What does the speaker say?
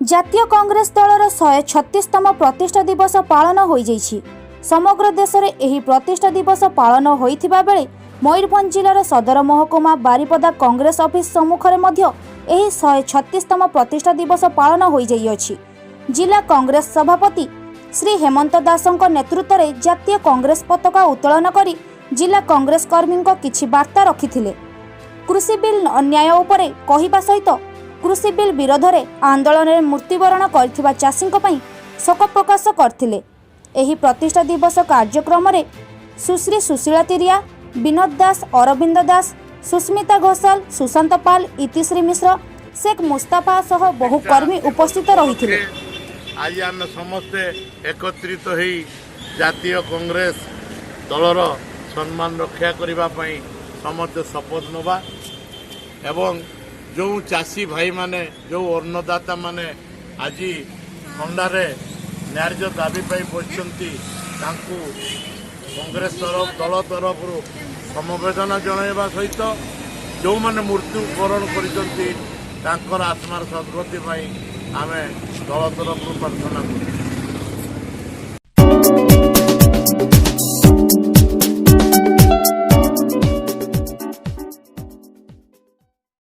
जातीय कांग्रेस दलर 136तम प्रतिष्ठा दिवस पालन हो जाइछि। समग्र देश में यह प्रतिष्ठा दिवस पालन होइथिबा बेले मयूरभंज जिलार सदर महकुमा बारिपदा कांग्रेस ऑफिस सम्मुखरे मध्य एही 136तम प्रतिष्ठा दिवस पालन हो जाइछि। जिला कांग्रेस सभापति श्री हेमंत दासଙ୍କ नेतृत्व में जातीय कांग्रेस पताका उत्तोलन करी जिला कांग्रेस कर्मी किछि वार्ता रखिथिले। कृषि बिल अन्याय उपरे कहिबा सहित कृषि बिल विरोध में आंदोलन में मृत्युवरण करथिबा चाषींक पई शोक प्रकाश करथिले। एही प्रतिष्ठा दिवस कार्यक्रम में सुश्री सुशीला तिरिया, विनोद दास, अरविंद दास, सुस्मिता घोषाल, सुशांत पाल, इतिश्री मिश्र, शेख मुस्ताफा सह बहु कर्मी उपस्थित रहिथिले। आज आम समस्ते एकत्रित हो जातीय कांग्रेस दलर सम्मान रक्षा करने समस्त शपथ नवा एवं जो चाषी भाई माने जो अन्नदाता माने आज थंडारे न्याय्य दाबी पाई पहुंचती कांग्रेस दल तरफ समवेदना जनवा सहित जो मैंने मृत्युवरण कर आत्मार सद्गति आम दल तरफ प्रार्थना कर।